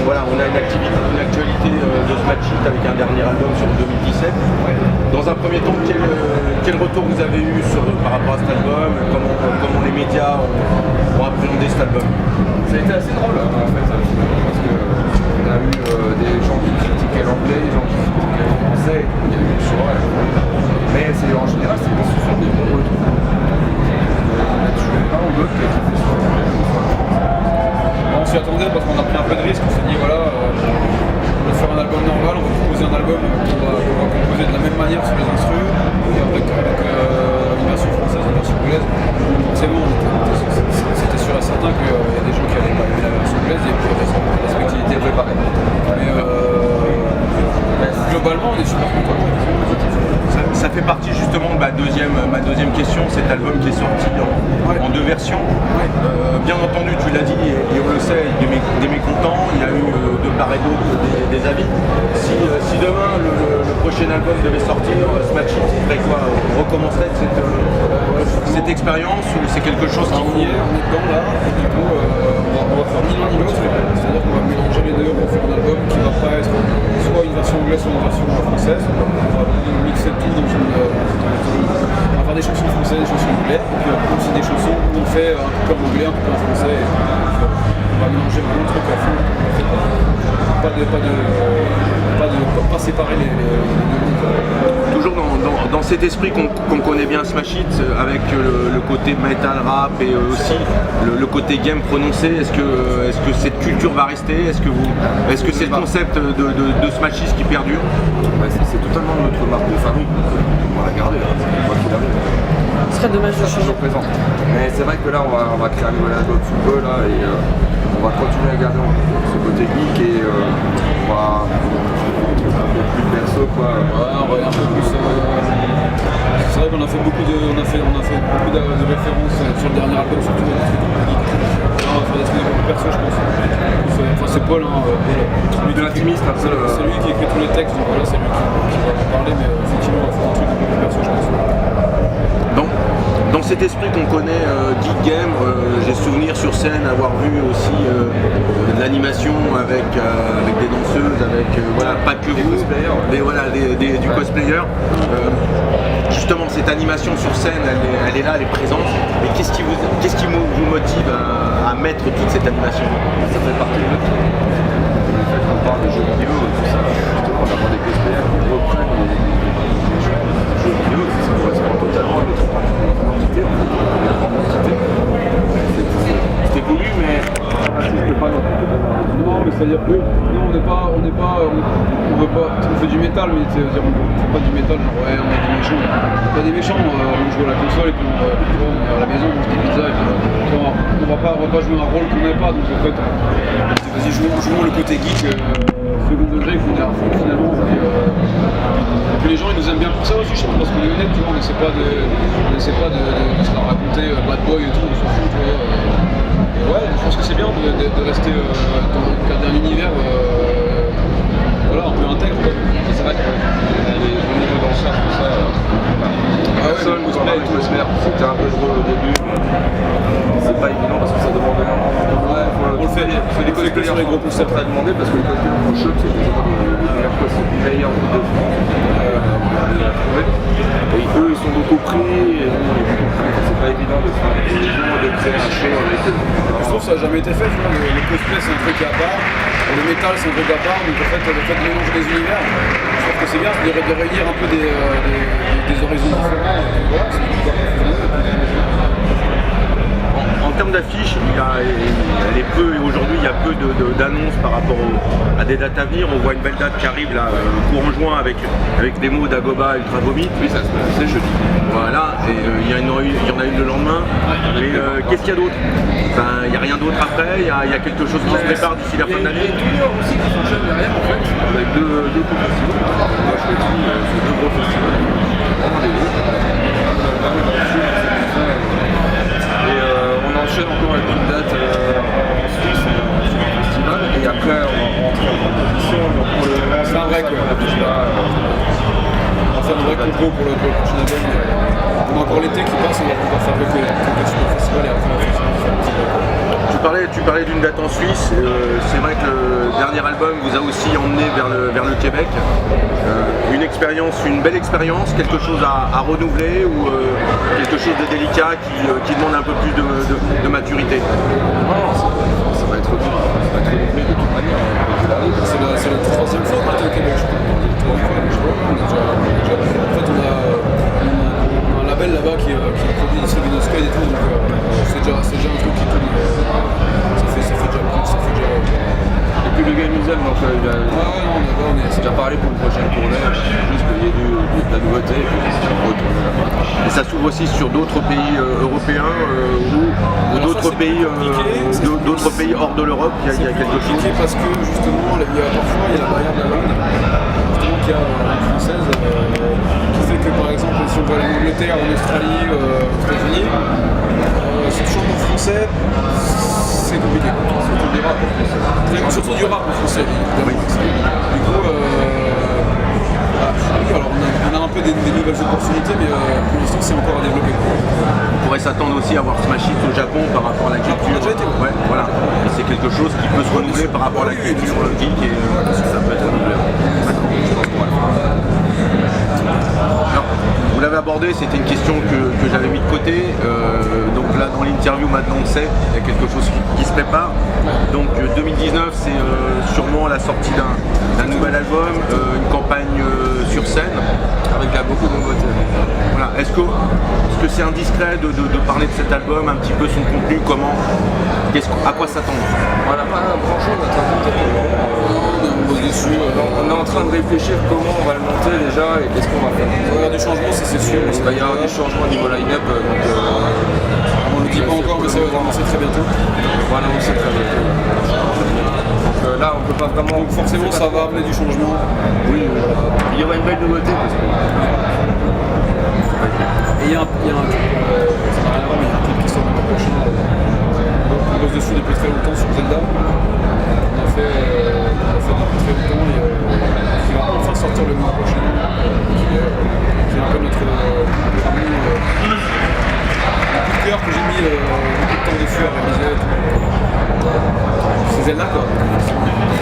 voilà, on a une actualité de Smash Hit avec un dernier album sur 2017. Dans un premier temps, quel retour vous avez eu par rapport à cet album, comment les médias ont appréhendé cet album? Ça a été assez drôle en fait, parce qu'on a eu des gens qui critiquaient l'anglais, des gens qui critiquaient le français, il y a eu le choix. Mais en général, ce sont des bons retours. On a toujours un ou l'autre qui a kiffé sur l'anglais. On s'y attendait parce qu'on a pris un peu de risque, on s'est dit voilà, on va faire un album normal, on va proposer un album qu'on va composer de la même manière sur les instrus, et avec une version française et une version anglaise. Forcément, c'était sûr et certain qu'il y a des gens qui n'allaient pas aimer la version anglaise et puis la respectivité préparée. Mais globalement, on est super contents. Ça fait partie justement de ma deuxième question, cet album qui est sorti en deux versions. Bien entendu, tu l'as dit, et on le sait, des mécontents, il y a eu de part et d'autre des avis. Si demain le prochain album devait sortir, Smash Hit, c'est quoi? On recommencerait cette expérience ou c'est quelque chose qui... On est dedans là, et du coup on va faire ni l'un ni l'autre, c'est-à-dire qu'on va mélanger les deux, on va faire un album qui va pas être soit une version anglaise soit une version française. On va mixer tout dans une... on va faire des chansons françaises, des chansons anglaises, et puis aussi des chansons où on fait un peu en anglais, un peu en français, et puis, on va mélanger vraiment le truc à fond. Pas séparer les deux. Toujours dans cet esprit qu'on connaît bien Smash Hit, avec le côté metal rap et aussi le côté game prononcé, est-ce que cette culture va rester? Est-ce que c'est le concept de Smash Hit qui perdure? C'est totalement notre marque de fabrique, on va la garder, quoi qu'il arrive. Ce serait dommage de changer. Présent. Mais c'est vrai que là on va créer un nouvel album sous peu là, et on va continuer à garder ce côté geek et on va un peu plus perso quoi. Ouais, on va aller un peu plus. C'est vrai qu'on a fait beaucoup de références sur le dernier album, surtout dans le truc geek. Là, on va faire des trucs plus perso, je pense. Enfin, c'est Paul, Lui de l'intimiste, c'est lui qui écrit tous les textes, donc voilà, c'est lui qui va en parler, mais effectivement, on va faire un truc un peu plus perso, je pense. Dans cet esprit qu'on connaît Geek Game, j'ai souvenir sur scène avoir vu aussi de l'animation avec des danseuses, avec voilà, pas que vous, mais voilà, du cosplayer. Justement, cette animation sur scène, elle est là, elle est présente. Mais qu'est-ce qui vous motive à mettre toute cette animation? Ça fait partie de notre truc. Le fait qu'on parle de jeux vidéo et tout ça, justement, d'avoir des cosplayers qui reprennent les jeux vidéo, ça correspond totalement à notre identité. C'était voulu, mais Non, mais c'est-à-dire que nous, on fait du métal, mais on fait pas du métal, genre ouais, on est des méchants. On est pas des méchants, on joue à la console et puis on est à la maison, on mange des pizzas et puis on va pas jouer un rôle qu'on n'a pas, donc en fait, vas-y, jouons le côté geek, second degré, qu'on est à fond finalement. Et puis les gens, ils nous aiment bien pour ça aussi, je pense, parce qu'on est honnête, tu vois, on essaie pas de se la raconter bad boy et tout, on s'en fout, tu vois. Et ouais, je pense que c'est bien de rester garder un univers voilà, un peu intègre. C'est vrai que les nouveaux danseurs, tout ça. Personne, cosplay, tout c'était un peu drôle au début, mais c'est pas évident parce que ça demande énormément. On le fait, les cosplayers sur les gros concepts. Ça a demandé parce que les cosplayers en shoot, c'est déjà les meilleurs de France. Et eux, ils sont beaucoup pris, et c'est pas évident de faire de créer un show avec eux. Je trouve que ça n'a jamais été fait, tu vois, le cosplay c'est un truc à part, le métal c'est un truc à part, donc en fait le fait de mélanger des univers, je trouve que c'est bien de réunir un peu des horizons différents, voilà, c'est en termes d'affiches, aujourd'hui il y a peu d'annonces par rapport à des dates à venir. On voit une belle date qui arrive là, courant juin avec des mots d'Agoba Ultra Vomit. Oui, ça c'est jeudi. Voilà, et il y en a une le lendemain. Mais qu'est-ce qu'il y a d'autre? Enfin, il n'y a rien d'autre après, il y a quelque chose qui se prépare d'ici la fin de l'année. Il y a New York aussi qui fonctionne derrière en fait, avec deux festivals. Moi je l'ai dit, c'est deux gros festivals. Vraiment des gros. Et on enchaîne encore avec une date en Suisse sur un festival. Et après on va rentrer en compétition. Donc pour le moment, c'est un vrai quoi. On va faire un vrai concours pour le prochain album. On a encore l'été qui passe, on va pouvoir faire quelques super festivals et après on va faire un petit peu. Tu parlais d'une date en Suisse. C'est vrai que le dernier album vous a aussi emmené vers le Québec. Une belle expérience, quelque chose à renouveler ou quelque chose de délicat qui demande un peu plus de maturité. Ça va être dur, ça va être renouvelé de toute manière. C'est la troisième fois qu'on est au Québec, je crois. En fait, on a un label là-bas qui produit des Sabino Squad et tout, donc c'est déjà un truc qui tourne. Ça fait déjà. Et puis le gars nous aime, donc on s'est déjà parlé pour une prochaine tournée, juste qu'il y ait de la nouveauté et puis on va retourner là-bas. Et ça s'ouvre aussi sur d'autres pays européens ou d'autres pays hors de l'Europe, il y a quelque chose. Parce que justement, parfois il y a la barrière de la langue, justement qu'il y a une française qui fait que par exemple si on va en Angleterre, en Australie, aux États-Unis, si tu chantes en français, c'est compliqué. Surtout du rap en plus. Surtout du rap en français, évidemment. Du coup, alors on a un peu des nouvelles opportunités, mais pour l'instant c'est encore à développer. On pourrait s'attendre aussi à voir Smash Hit au Japon par rapport à la culture. On a déjà été, ouais, voilà. Et c'est quelque chose qui peut se renouveler par rapport à la culture geek et ça peut être renouvelé. Alors, vous l'avez abordé, c'était une question que j'avais mis de côté. Donc là, dans l'interview, maintenant on le sait, il y a quelque chose qui se prépare. Donc 2019, c'est sûrement la sortie d'un nouvel album, une campagne sur scène. Avec beaucoup de nouveautés. Voilà. Est-ce que c'est indiscret de parler de cet album, un petit peu son contenu, à quoi s'attendre? Voilà, pas grand chose à t'inquiéter. On est en train de réfléchir comment on va le monter déjà et qu'est-ce qu'on va faire. Il va y avoir du changement, ça c'est sûr. Il va y avoir du changement au niveau line-up. On ne le dit pas encore, mais ça va commencer très bientôt. Voilà, on sait très bientôt. Donc là, on peut pas vraiment. Donc forcément, ça va amener du changement. Oui, il y aura une belle nouveauté parce que. Et il y a un clip, ça n'a rien à voir, mais il y a un clip qui sort l'année prochaine. On bosse dessus depuis très longtemps sur Zelda. On a fait depuis très longtemps et qui va enfin sortir le mois prochain. C'est un peu notre coup de cœur que j'ai mis beaucoup de temps dessus à réaliser. C'est Zelda quoi.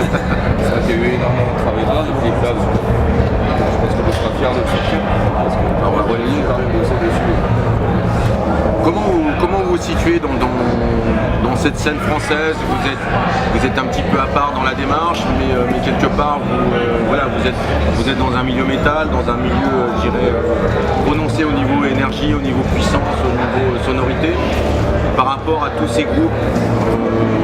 Ça fait énormément de travail là, depuis les places. Je pense qu'on sera fiers de le sortir. Parce qu'on va relayer quand même bosser dessus. Comment vous vous situez dans cette scène française? Vous êtes un petit peu à part dans la démarche, mais quelque part vous êtes dans un milieu métal, dans un milieu je dirais prononcé au niveau énergie, au niveau puissance, au niveau sonorité. Par rapport à tous ces groupes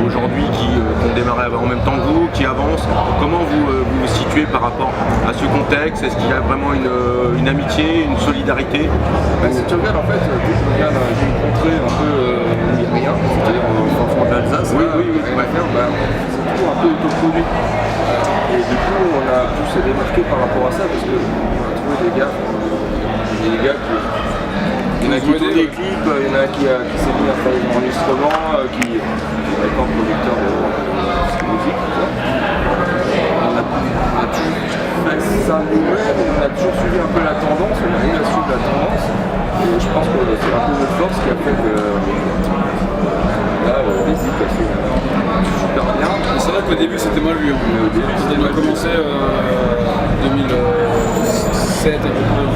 aujourd'hui qui ont démarré en même temps que vous, qui avancent, comment vous vous situez par rapport à ce contexte? Est-ce qu'il y a vraiment une amitié, une solidarité? Si tu regardes en fait, j'ai rencontré un peu rien, c'est-à-dire en fond de l'Alsace, oui, c'est toujours un peu autoproduit. Et du coup, on a tous se démarqué par rapport à ça parce qu'on a trouvé des gars qui. Il y en a qui tournent des clips, il y en a qui s'est mis à faire des enregistrements, qui est encore producteur de musique. On a toujours fait ça nous-mêmes, on a toujours suivi un peu la tendance, on a rien à suivre la tendance. Et je pense que c'est un peu notre force qui a fait que là, les zik a fait super bien. C'est vrai qu'au début c'était mal vu. Au début, quand on a commencé en 2007 à peu près,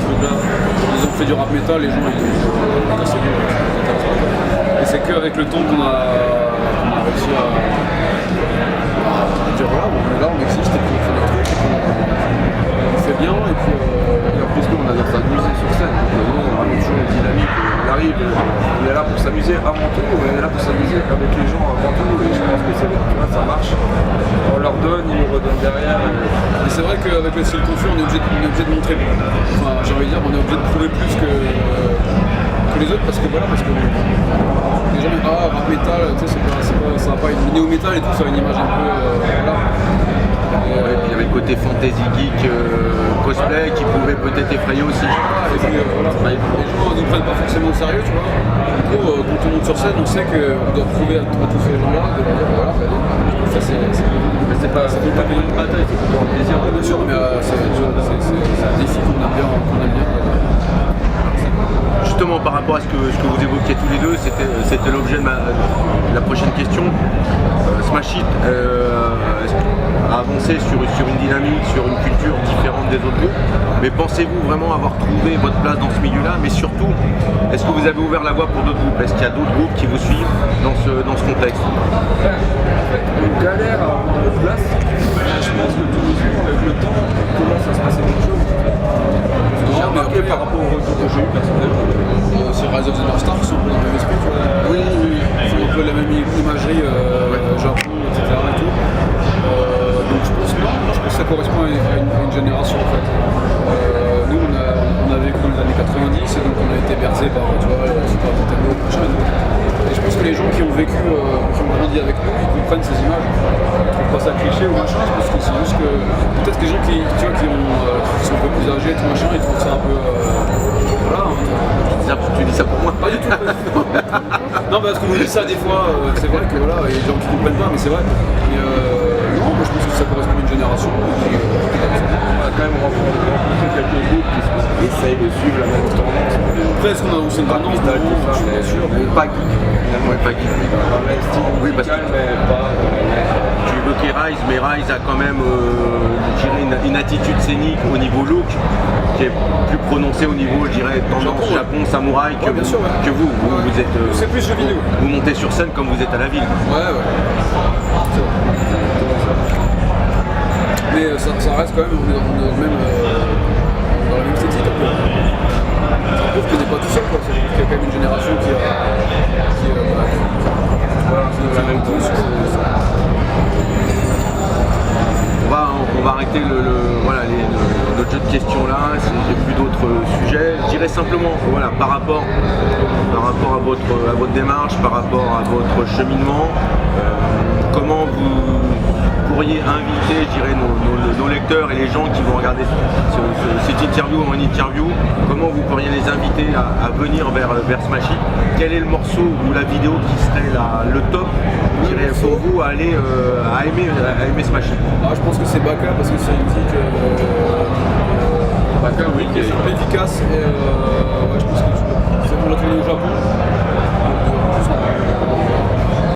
ils ont fait du rap metal, les gens ils ont cassé les gueules. Et c'est qu'avec le temps qu'on a réussi à dire voilà, là on existe et puis on fait des trucs et puis on fait bien et puis Et en plus, nous, on adore s'amuser sur scène. Donc, nous, on ramène toujours une dynamique. On arrive, on est là pour s'amuser avant tout, on est là pour s'amuser avec les gens avant tout. Et je pense que ça marche. On leur donne, ils nous redonnent derrière. Et c'est vrai qu'avec le style confus, on est obligé de montrer. Enfin, j'ai envie de dire, on est obligé de prouver plus que les autres parce que les gens disent ah rap metal, tu sais, ça va pas une néo métal et tout, ça a une image un peu voilà. Et puis avec côté fantasy geek, cosplay qui pouvait peut-être effrayer aussi. Et puis, voilà, les gens ne nous prennent pas forcément au sérieux, tu vois. Du coup, quand on monte sur scène, on sait qu'on doit prouver à tous ces gens-là de leur dire voilà, regardez. Ça, c'est pas une bataille, c'est plutôt un plaisir. Bien sûr, mais c'est un défi qu'on aime bien. Justement, par rapport à ce que vous évoquiez tous les deux, c'était l'objet de la prochaine question. Smash Hit a avancé sur une dynamique, sur une culture différente des autres groupes. Mais pensez-vous vraiment avoir trouvé votre place dans ce milieu-là? Mais surtout, est-ce que vous avez ouvert la voie pour d'autres groupes? Est-ce qu'il y a d'autres groupes qui vous suivent dans ce contexte? On galère à avoir notre place. Je pense que tout le monde, avec le temps, commence à se passer quelque chose. J'ai remarqué par rapport au retour que j'ai eu personnellement. C'est Rise of the North Star qui sont un peu dans le même esprit, tu vois. Oui. Ils font un peu la même imagerie, Japon, etc. Et tout. Donc je pense que ça correspond à une génération en fait. Nous on a vécu dans les années 90 et donc on a été bercé par Super Nintendo, machin. Et je pense que les gens qui ont vécu, qui ont grandi avec nous, ils comprennent ces images. Ils trouvent pas ça cliché ou machin, parce que c'est juste que peut-être que les gens qui sont un peu plus âgés, tout machin, ils trouvent ça un peu. Voilà. Tu dis ça pour moi? Pas du tout. Non, parce qu'on nous dit ça des fois, c'est vrai que voilà, il y a des gens qui ne comprennent pas, mais c'est vrai. Mais non, moi je pense que ça correspond à une génération. On a quand même rencontré quelques groupes qui essayent de suivre la même tendance. Après, est-ce qu'on a aussi une tendance? Metal, tout ça, Je suis pas sûr. mais pas geek. Finalement, Ouais, pas geek. Dans le même style Oui, parce que- musical, mais pas. Tu évoquais Rise, mais Rise a quand même je dirais une attitude scénique au niveau look qui est plus prononcée au niveau, je dirais, tendance Japon, samouraï que, Ouais, bien sûr, ouais. que vous. Vous êtes, C'est plus jeu vidéo. vous montez sur scène comme vous êtes à la ville. Ouais. Mais ça reste quand même, on est dans le même, dans la même esthétique un peu. Ça prouve qu'on n'est pas tout seul, quoi. Ça prouve qu'il y a quand même une génération qui La même touche. On va arrêter notre jeu de questions là, j'ai plus d'autres sujets. Je dirais simplement, voilà, par rapport à votre démarche, par rapport à votre cheminement, comment vous pourriez inviter, je dirais, nos lecteurs et les gens qui vont regarder cette interview en interview, comment vous pourriez les inviter à venir vers Smash Hit? Quel est le morceau ou la vidéo qui serait le top, je dirais, pour vous à aimer Smash Hit? je pense que c'est Baka parce que c'est une musique Baka, oui, qui est simple, efficace et je pense que on l'a tourné au Japon.